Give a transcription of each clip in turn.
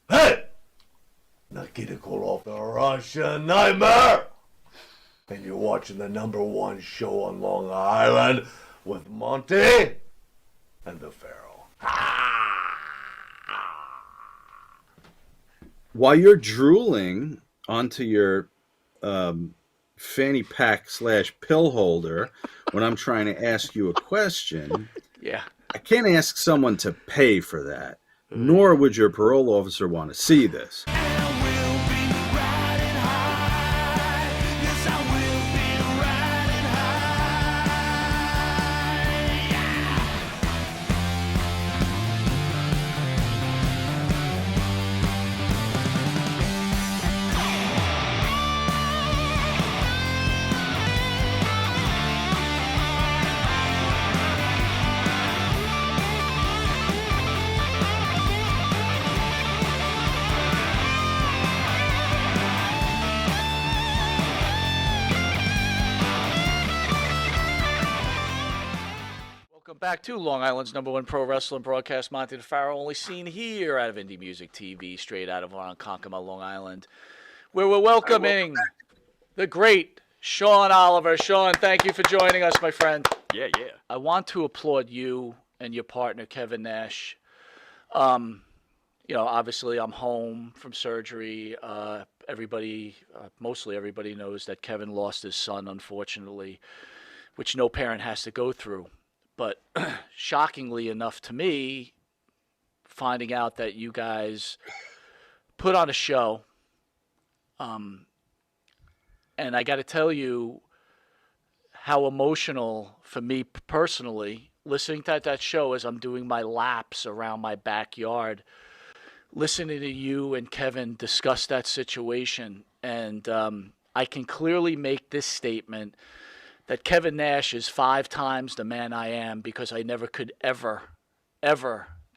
Hey! Nikita Koloff, the Russian Nightmare! And you're watching the #1 show on Long Island with Monty and the Pharaoh. While you're drooling onto your fanny pack / pill holder when I'm trying to ask you a question, Yeah. I can't ask someone to pay for that, nor would your parole officer want to see this. Welcome back to Long Island's #1 pro wrestling broadcast, Monty DeFaro, only seen here out of Indie Music TV, straight out of Ronkonkoma, Long Island, where we're welcoming the great Sean Oliver. Sean, thank you for joining us, my friend. Yeah. I want to applaud you and your partner, Kevin Nash. Obviously I'm home from surgery. Mostly everybody knows that Kevin lost his son, unfortunately, which no parent has to go through. But shockingly enough to me, finding out that you guys put on a show, and I got to tell you how emotional for me personally, listening to that show as I'm doing my laps around my backyard, listening to you and Kevin discuss that situation. And I can clearly make this statement that Kevin Nash is 5 times the man I am, because I never could ever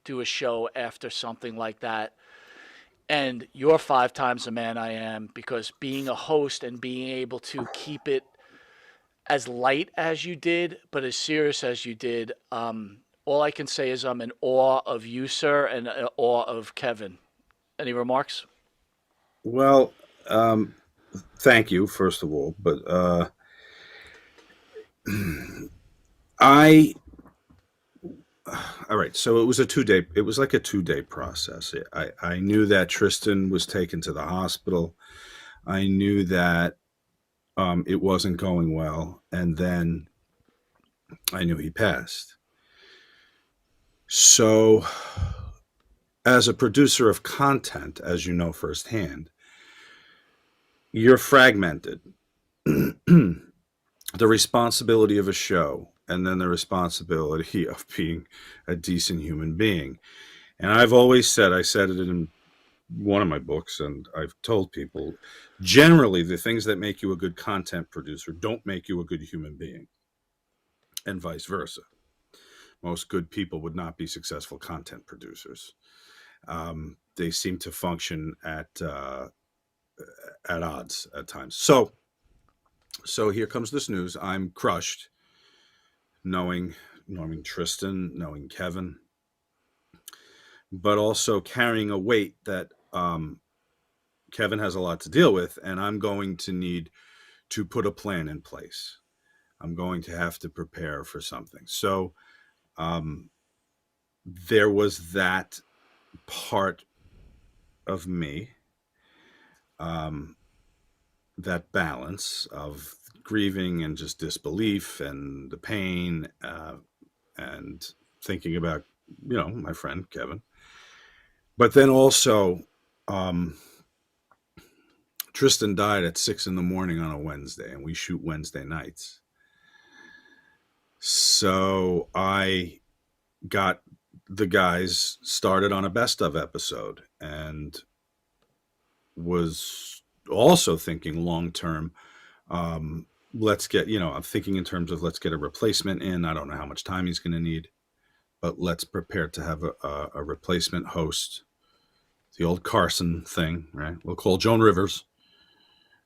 do a show after something like that. And you're 5 times the man I am, because being a host and being able to keep it as light as you did, but as serious as you did, all I can say is I'm in awe of you, sir, and in awe of Kevin. Any remarks? Well, thank you, first of all, but all right, so it was like a 2-day process. I knew that Tristan was taken to the hospital. I knew that it wasn't going well, and then I knew he passed. So, as a producer of content, as you know firsthand, you're fragmented. The responsibility of a show, and then the responsibility of being a decent human being. And I've always said, I said it in one of my books, and I've told people, generally the things that make you a good content producer don't make you a good human being, and vice versa. Most good people would not be successful content producers. They seem to function at odds at times. So here comes this news. I'm crushed, knowing Tristan, knowing Kevin, but also carrying a weight that Kevin has a lot to deal with, and I'm going to need to put a plan in place. I'm going to have to prepare for something. So there was that part of me, that balance of grieving and just disbelief and the pain, and thinking about, my friend Kevin. But then also, Tristan died at 6 a.m. on a Wednesday, and we shoot Wednesday nights. So I got the guys started on a best of episode, and was also thinking long term. Let's get, I'm thinking in terms of, let's get a replacement in. I don't know how much time he's going to need, but let's prepare to have a replacement host. The old Carson thing, right? We'll call Joan Rivers,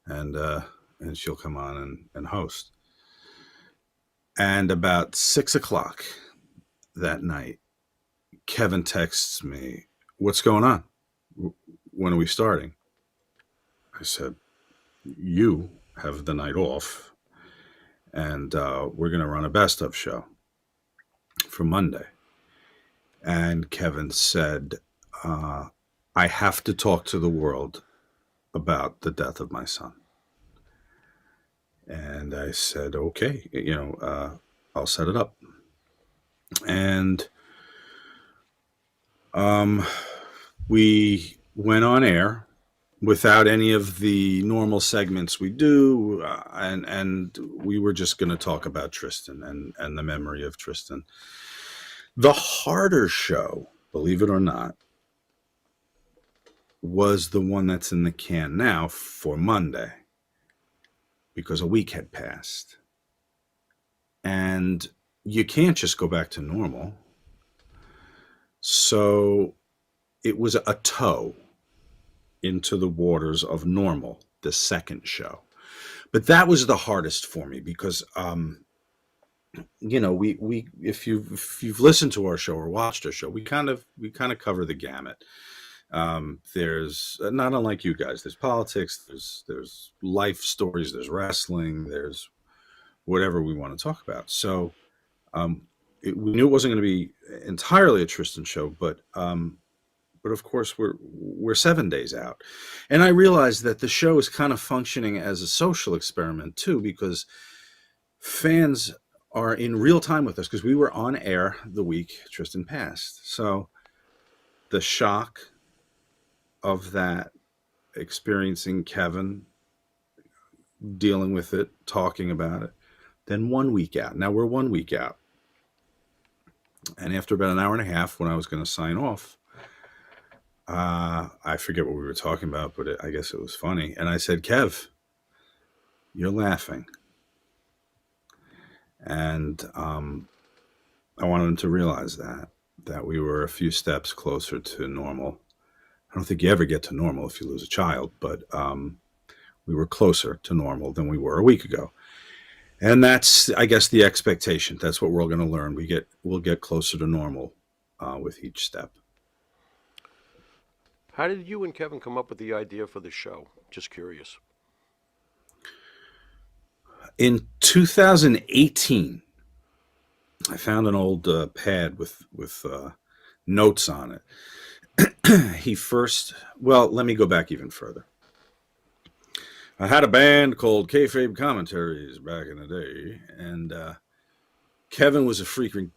and she'll come on and host. And about 6 o'clock that night, Kevin texts me, "What's going on? when are we starting? I said, you have the night off, and we're going to run a best of show for Monday. And Kevin said, I have to talk to the world about the death of my son. And I said, okay, I'll set it up. And we went on air without any of the normal segments we do, and we were just going to talk about Tristan and the memory of Tristan. The harder show, believe it or not, was the one that's in the can now for Monday, because a week had passed. And you can't just go back to normal. So it was a toe into the waters of normal, the second show. But that was the hardest for me because, we if you've listened to our show or watched our show, we kind of cover the gamut. There's not unlike you guys. There's politics. There's life stories. There's wrestling. There's whatever we want to talk about. So we knew it wasn't going to be entirely a Tristan show, but of course we're 7 days out, and I realized that the show is kind of functioning as a social experiment too, because fans are in real time with us because we were on air the week Tristan passed. So the shock of that, experiencing Kevin, dealing with it, talking about it, then 1 week out. Now we're 1 week out. And after about an hour and a half, when I was going to sign off, I forget what we were talking about, but I guess it was funny. And I said, Kev, you're laughing. And I wanted him to realize that we were a few steps closer to normal. I don't think you ever get to normal if you lose a child, but we were closer to normal than we were a week ago. And that's, I guess, the expectation. That's what we're all going to learn. We'll get closer to normal with each step. How did you and Kevin come up with the idea for the show? Just curious. In 2018, I found an old pad with notes on it. Let me go back even further. I had a band called Kayfabe Commentaries back in the day, and Kevin was a frequent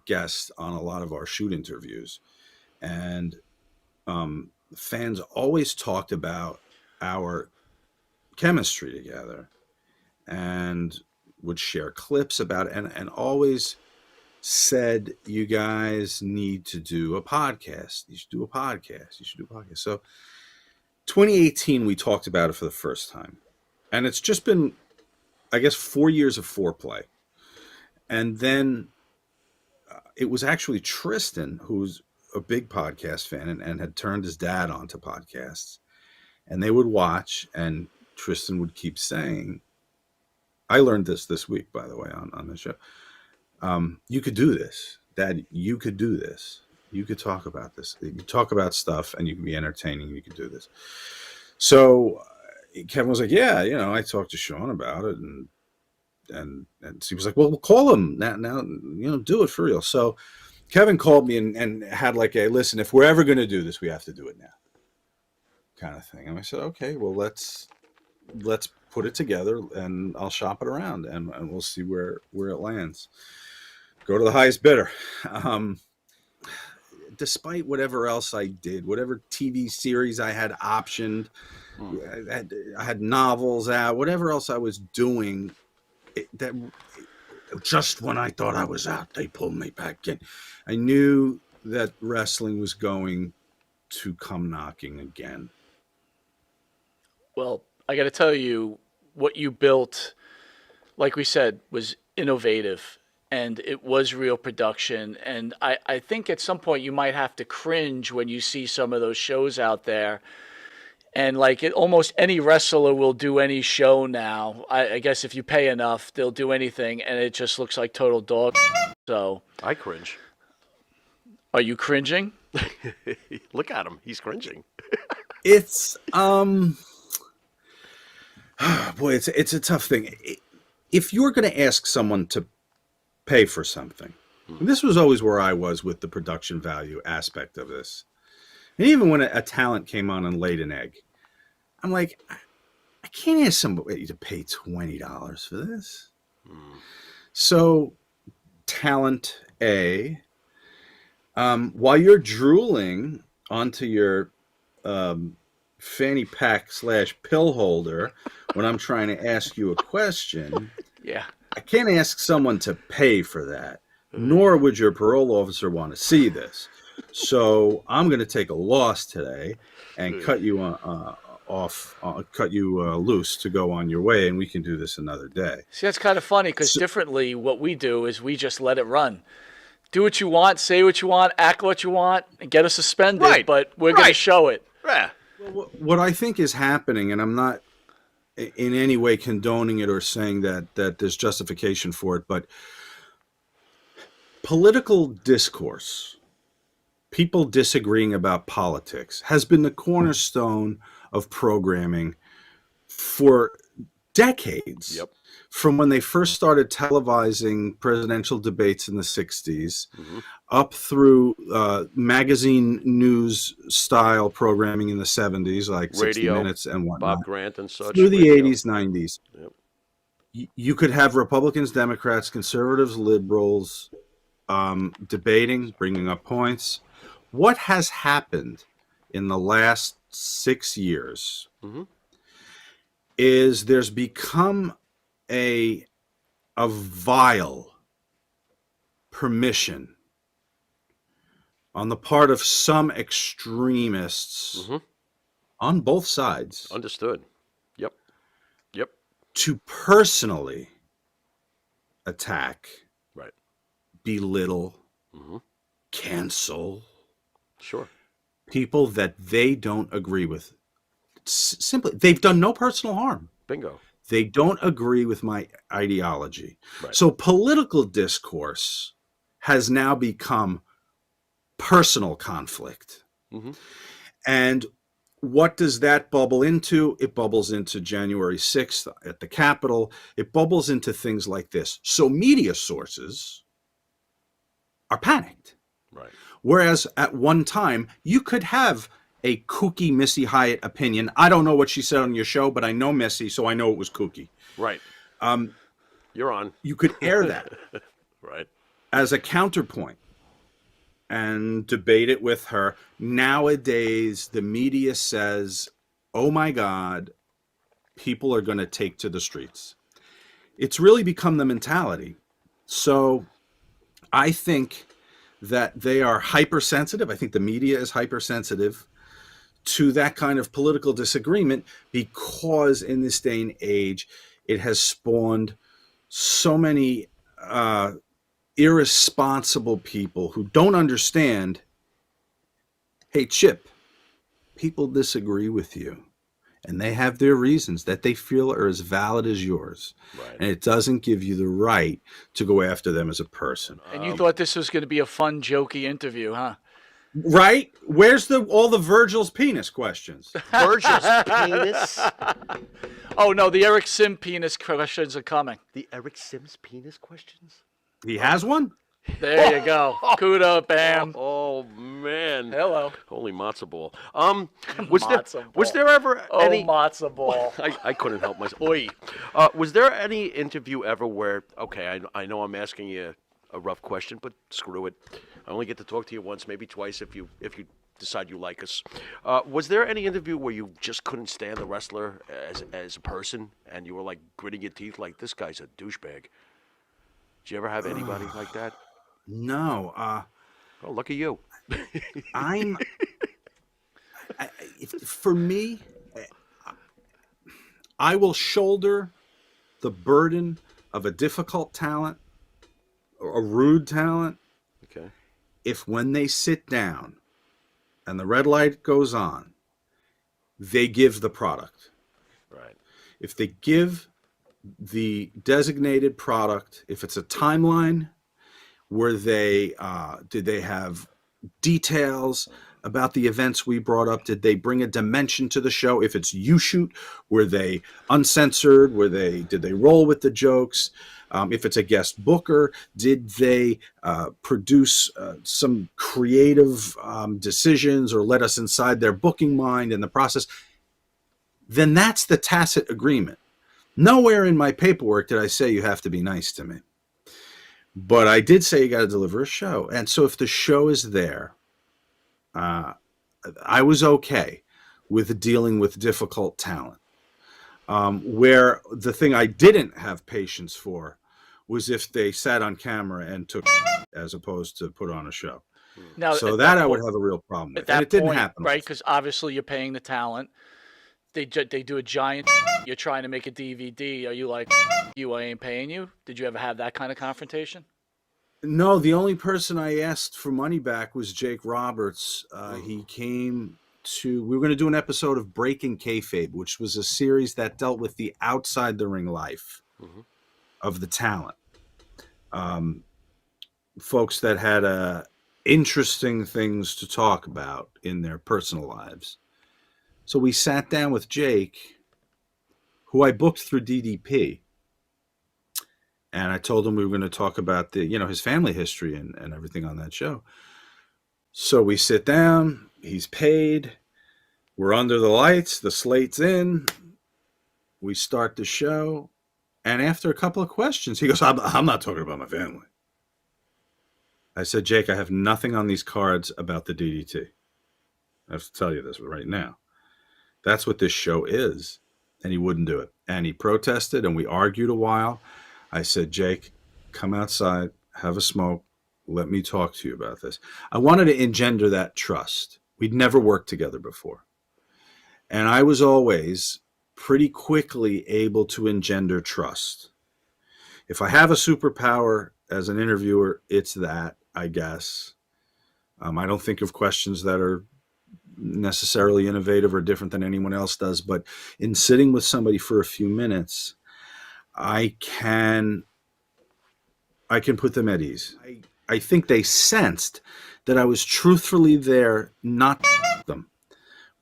guest on a lot of our shoot interviews, and fans always talked about our chemistry together, and would share clips about it, and always said, you guys need to do a podcast. You should do a podcast. So 2018, we talked about it for the first time. And it's just been, I guess, 4 years of foreplay. And then it was actually Tristan, who's a big podcast fan and had turned his dad onto podcasts. And they would watch, and Tristan would keep saying, I learned this week, by the way, on the show. You could do this, Dad. You could do this. You could talk about this. You could talk about stuff, and you can be entertaining. You could do this. So Kevin was like, "Yeah, I talked to Sean about it," and he was like, "Well, we'll call him now. Do it for real." So Kevin called me and had like a listen. If we're ever going to do this, we have to do it now, kind of thing. And I said, "Okay, well, let's put it together, and I'll shop it around, and we'll see where it lands. Go to the highest bidder." Despite whatever else I did, whatever TV series I had optioned, I had novels out, whatever else I was doing, just when I thought I was out, they pulled me back in. I knew that wrestling was going to come knocking again. Well, I got to tell you, what you built, like we said, was innovative, and it was real production. And I think at some point you might have to cringe when you see some of those shows out there. And like almost any wrestler will do any show now. I guess if you pay enough, they'll do anything, and it just looks like total dog. So I cringe. Are you cringing? Look at him. He's cringing. It's boy, it's a tough thing. If you're going to ask someone to pay for something, and this was always where I was with the production value aspect of this. And even when a talent came on and laid an egg, I'm like, I can't ask somebody to pay $20 for this. So, talent A, while you're drooling onto your fanny pack / pill holder when I'm trying to ask you a question, Yeah. I can't ask someone to pay for that, nor would your parole officer want to see this. So I'm going to take a loss today and cut you loose to go on your way, and we can do this another day. See, that's kind of funny because differently, what we do is we just let it run. Do what you want, say what you want, act what you want, and get us suspended. Right. But we're going to show it. Yeah. What I think is happening, and I'm not in any way condoning it or saying that there's justification for it, but political discourse, people disagreeing about politics, has been the cornerstone of programming for decades. Yep. From when they first started televising presidential debates in the 60s, up through magazine news style programming in the 70s, like 60 Radio, Minutes and whatnot, Bob Grant and such. through the radio. 80s, 90s. Yep. You could have Republicans, Democrats, conservatives, liberals debating, bringing up points. What has happened in the last 6 years is there's become a vile permission on the part of some extremists on both sides Understood. Yep. Yep. to personally attack, Right. belittle, cancel Sure. people that they don't agree with. Simply, they've done no personal harm. Bingo. They don't agree with my ideology. Right. So political discourse has now become personal conflict. And what does that bubble into? It bubbles into January 6th at the Capitol. It bubbles into things like this. So media sources are panicked. Right. Whereas at one time, you could have a kooky Missy Hyatt opinion. I don't know what she said on your show, but I know Missy, so I know it was kooky. Right. You're on. You could air that Right. as a counterpoint and debate it with her. Nowadays, the media says, oh my God, people are going to take to the streets. It's really become the mentality. So I think that they are hypersensitive. I think the media is hypersensitive to that kind of political disagreement because in this day and age, it has spawned so many irresponsible people who don't understand, hey, Chip, people disagree with you. And they have their reasons that they feel are as valid as yours. Right. And it doesn't give you the right to go after them as a person. And you thought this was going to be a fun, jokey interview, huh? Right? Where's all the Virgil's penis questions? Virgil's penis. Oh, no, the Eric Sim penis questions are coming. The Eric Sims penis questions. He has one? There you go. Kudo, bam. Oh man. Hello. Holy matzo ball. Was Matzo there ever Oh, any? matzo ball. I couldn't help myself. Oy. Was there any interview ever where? Okay, I know I'm asking you a rough question, but screw it. I only get to talk to you once, maybe twice, if you decide you like us. Was there any interview where you just couldn't stand the wrestler as a person, and you were like gritting your teeth, like this guy's a douchebag? Did you ever have anybody like that? No. Oh, look at you. For me, I will shoulder the burden of a difficult talent, or a rude talent, Okay. if when they sit down and the red light goes on, they give the product. Right. If they give the designated product, if it's a timeline where they have details about the events we brought up? Did they bring a dimension to the show? If it's you shoot, were they uncensored? Did they roll with the jokes? If it's a guest booker, did they produce some creative decisions or let us inside their booking mind in the process? Then that's the tacit agreement. Nowhere in my paperwork did I say you have to be nice to me. But I did say you got to deliver a show. And so if the show is there, I was okay with dealing with difficult talent. Where the thing I didn't have patience for was if they sat on camera and took as opposed to put on a show. Now, So at that I point- would have a real problem with. At that And it didn't point, happen. right? Because obviously you're paying the talent. They do a giant. You're trying to make a DVD. Are you like, you, I ain't paying you? Did you ever have that kind of confrontation? No, the only person I asked for money back was Jake Roberts. He came to. We were going to do an episode of Breaking Kayfabe, which was a series that dealt with the outside the ring life of the talent. Folks that had interesting things to talk about in their personal lives. So we sat down with Jake, who I booked through DDP. And I told him we were going to talk about his family history and everything on that show. So we sit down, he's paid, we're under the lights, the slate's in, we start the show. And after a couple of questions, he goes, I'm not talking about my family. I said, Jake, I have nothing on these cards about the DDT. I have to tell you this right now. That's what this show is. And he wouldn't do it. And he protested and we argued a while. I said, Jake, come outside, have a smoke. Let me talk to you about this. I wanted to engender that trust. We'd never worked together before. And I was always pretty quickly able to engender trust. If I have a superpower as an interviewer, it's that, I guess. I don't think of questions that are necessarily innovative or different than anyone else does. But in sitting with somebody for a few minutes, I can put them at ease. I think they sensed that I was truthfully there not to them,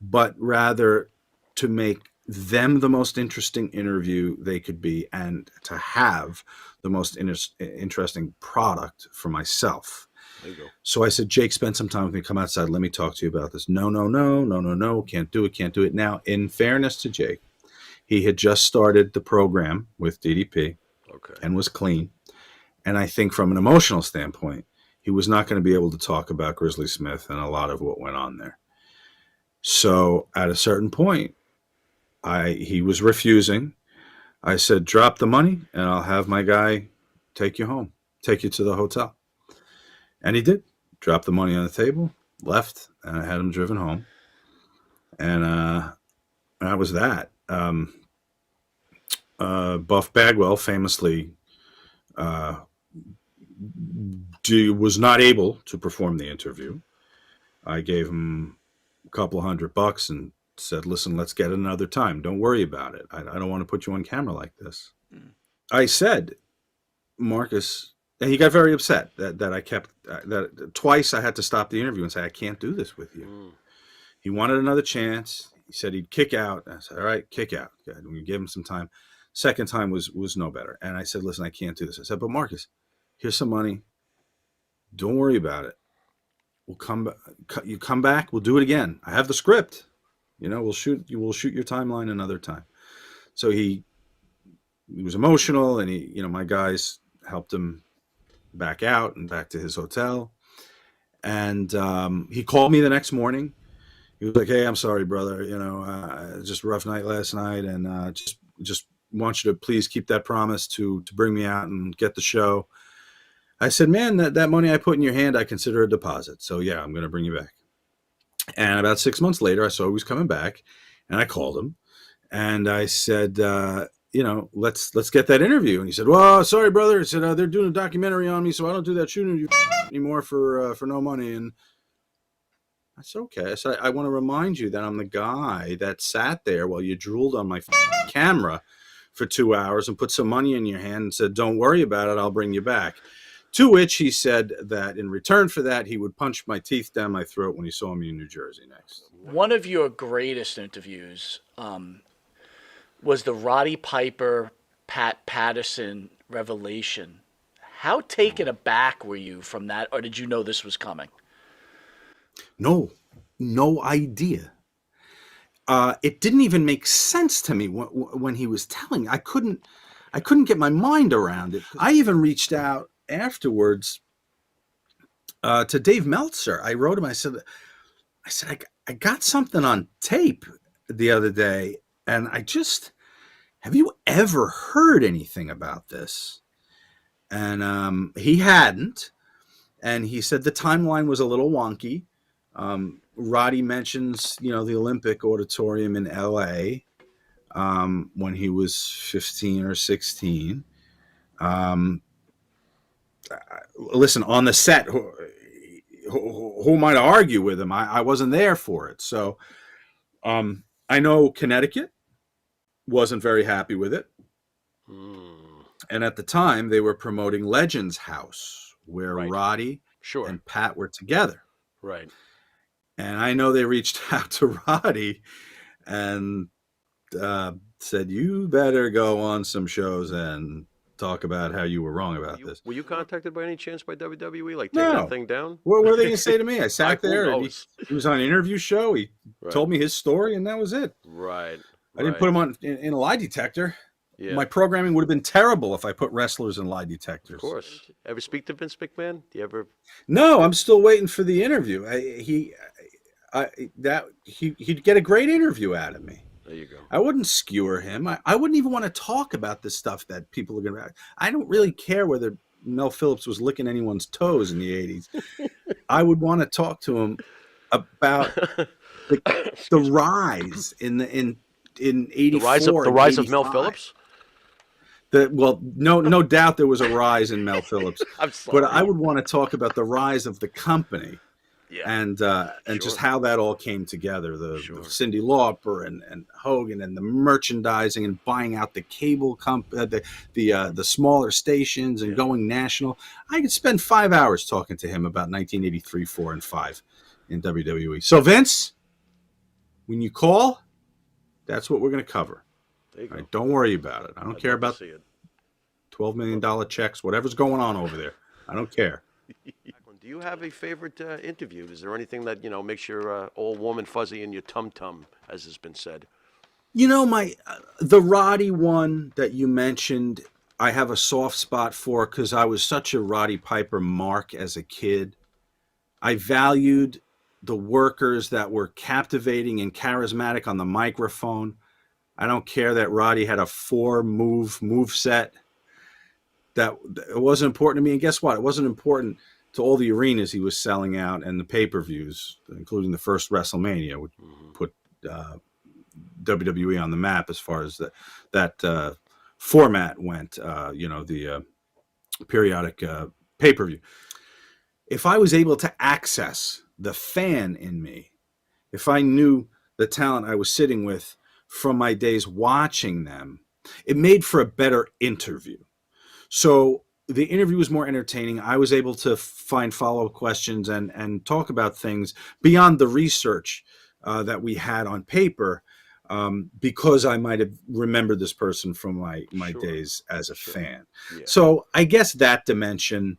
but rather to make them the most interesting interview they could be and to have the most interesting product for myself. There you go. So I said, Jake, spend some time with me. Come outside. Let me talk to you about this. No. Can't do it. Now, in fairness to Jake, he had just started the program with DDP and was clean. And I think from an emotional standpoint, he was not going to be able to talk about Grizzly Smith and a lot of what went on there. So at a certain point, he was refusing. I said, drop the money and I'll have my guy take you home, take you to the hotel. And he did. Dropped the money on the table, left, and I had him driven home. And that was that. Buff Bagwell famously was not able to perform the interview. I gave him a couple $100 and said, listen, let's get it another time. Don't worry about it. I don't want to put you on camera like this. I said, Marcus, and he got very upset that I kept, that twice I had to stop the interview and say, I can't do this with you. He wanted another chance. He said he'd kick out. I said, all right, kick out. Good. We gave him some time. Second time was no better. And I said, listen, I can't do this. I said, but Marcus, here's some money. Don't worry about it. We'll you come back. We'll do it again. I have the script. We'll shoot your timeline another time. So he was emotional, and my guys helped him back out and back to his hotel. And he called me the next morning. He was like, hey, I'm sorry, brother. Just a rough night last night, and just want you to please keep that promise to bring me out and get the show. I said, man, that money I put in your hand, I consider a deposit. So yeah, I'm going to bring you back. And about 6 months later, I saw he was coming back, and I called him, and I said, let's get that interview. And he said, well, sorry, brother. He said, they're doing a documentary on me, so I don't do that shooting interview anymore for no money. And I said, okay. I said, I want to remind you that I'm the guy that sat there while you drooled on my camera for 2 hours and put some money in your hand and said, don't worry about it, I'll bring you back. To which he said that in return for that, he would punch my teeth down my throat when he saw me in New Jersey next. One of your greatest interviews was the Roddy Piper, Pat Patterson revelation. How taken aback were you from that, or did you know this was coming? No idea. It didn't even make sense to me when he was telling me. I couldn't get my mind around it. I even reached out afterwards to Dave Meltzer. I wrote him. I said, I got something on tape the other day, and have you ever heard anything about this? And he hadn't, and he said the timeline was a little wonky. Roddy mentions, the Olympic Auditorium in L.A. When he was 15 or 16. Listen, on the set, who am I to argue with him? I wasn't there for it. So I know Connecticut wasn't very happy with it. And at the time, they were promoting Legends House, where Right. Roddy Sure. and Pat were together. Right. And I know they reached out to Roddy and said, you better go on some shows and talk about how you were wrong about this. Were you contacted by any chance by WWE? Like, take No. that thing down? What were they going to say to me? I sat Who there and knows? he was on an interview show. He Right. told me his story, and that was it. Right. I didn't put him on in a lie detector. Yeah. My programming would have been terrible if I put wrestlers in lie detectors. Of course. Ever speak to Vince McMahon? Do you ever? No, I'm still waiting for the interview. He'd get a great interview out of me. There you go. I wouldn't skewer him. I wouldn't even want to talk about the stuff that people are going to. I don't really care whether Mel Phillips was licking anyone's toes in the 80s. I would want to talk to him about the rise in 84. The rise of and Mel 85. Phillips. No doubt there was a rise in Mel Phillips. I'm sorry. But I would want to talk about the rise of the company. Yeah. And just how that all came together, the Cyndi Lauper and Hogan and the merchandising and buying out the cable the smaller stations and going national. I could spend 5 hours talking to him about 1983, 4, and 5 in WWE. So Vince, when you call, that's what we're going to cover. There you go. Right, don't worry about it. I don't care love to about see it. $12 million checks, whatever's going on over there. I don't care. Do you have a favorite interview? Is there anything that makes your old warm and fuzzy in your tum tum, as has been said? The Roddy one that you mentioned, I have a soft spot for because I was such a Roddy Piper mark as a kid. I valued the workers that were captivating and charismatic on the microphone. I don't care that Roddy had a 4-move set. That it wasn't important to me. And guess what? It wasn't important to all the arenas he was selling out and the pay-per-views, including the first WrestleMania, which put WWE on the map as far as that format went, the periodic pay-per-view. If I was able to access the fan in me, if I knew the talent I was sitting with from my days watching them, it made for a better interview. So the interview was more entertaining. I was able to find follow-up questions and talk about things beyond the research that we had on paper, because I might have remembered this person from my days as a fan. Yeah. So I guess that dimension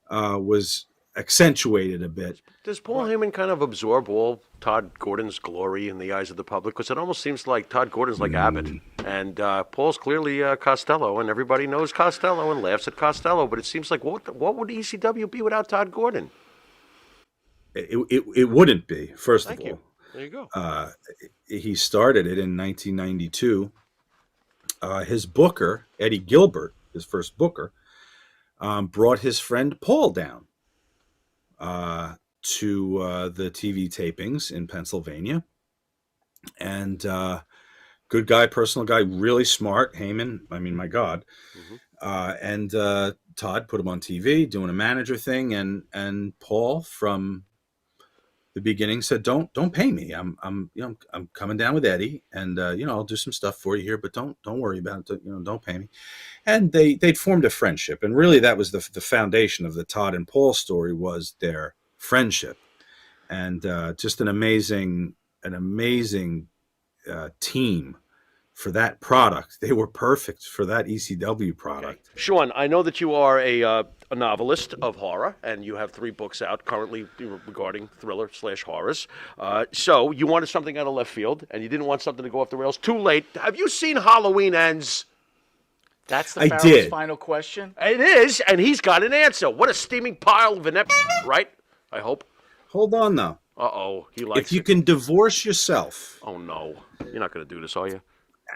was accentuated a bit. Does Paul Heyman kind of absorb all Todd Gordon's glory in the eyes of the public? Because it almost seems like Todd Gordon's like Abbott, and Paul's clearly Costello, and everybody knows Costello and laughs at Costello. But it seems like what would ECW be without Todd Gordon? It wouldn't be, first Thank of all. you. There you go. He started it in 1992. His booker, Eddie Gilbert, his first booker, brought his friend Paul down to the TV tapings in Pennsylvania. And good guy, personal guy, really smart. Heyman, I mean, my God. And Todd put him on TV doing a manager thing. And Paul, from the beginning, said, don't pay me. I'm coming down with Eddie, and I'll do some stuff for you here, but don't worry about it. Don't pay me. and they'd formed a friendship, and really that was the foundation of the Todd and Paul story, was their friendship, and just an amazing team for that product. They were perfect for that ECW product. Sean, I know that you are a novelist of horror, and you have 3 books out currently regarding thriller/horrors. So you wanted something out of left field, and you didn't want something to go off the rails. Too late. Have you seen Halloween Ends? That's the I Pharaoh's did. final question. It is, and he's got an answer. What a steaming pile of an right? I hope. Hold on, though. Uh-oh, he likes If you it. can divorce yourself, Oh, no. You're not going to do this, are you?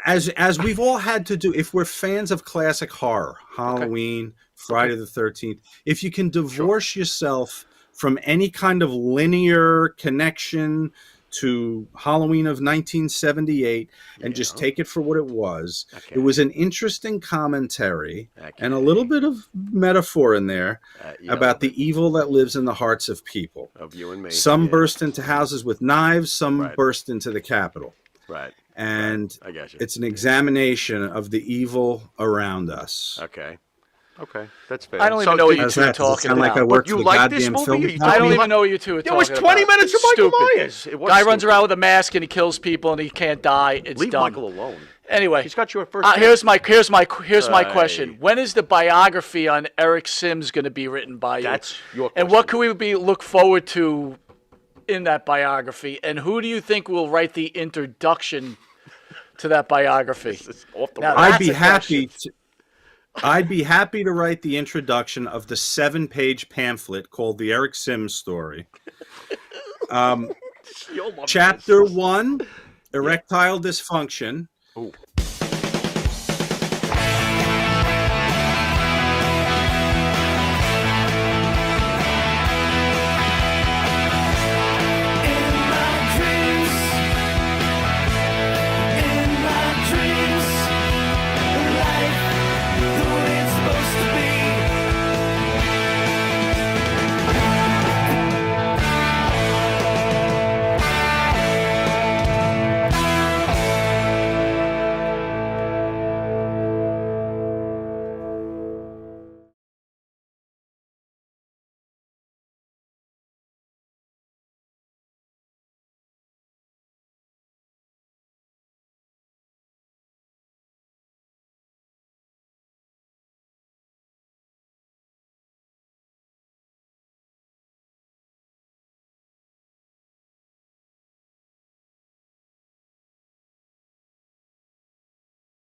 as we've all had to do, if we're fans of classic horror, Halloween, Friday the 13th, if you can divorce yourself from any kind of linear connection to Halloween of 1978 and just take it for what it was, it was an interesting commentary and a little bit of metaphor in there about the evil that lives in the hearts of people. Of you and me. Some burst into houses with knives, some Right. burst into the Capitol. Right. And I got you. it's an examination of the evil around us. Okay. Okay, that's fair. I don't even know what you How's two are that? Does it talking sound like about. I work You for the like this goddamn movie, film or you company? I don't me even like- know what you two are It talking was about. 20 minutes of Michael Stupid. Myers. It was Guy runs stupid. around with a mask and he kills people and he can't die. It's Leave done. Michael alone. Anyway, He's got your first. here's my question. Aye. When is the biography on Eric Sims going to be written by you? That's your And what question. can we look forward to in that biography? And who do you think will write the introduction to that biography? It's off the Now, wall. that's I'd be a happy to. I'd be happy to write the introduction of the 7-page pamphlet called The Eric Sims Story. You'll love Chapter this. 1, erectile dysfunction. Ooh.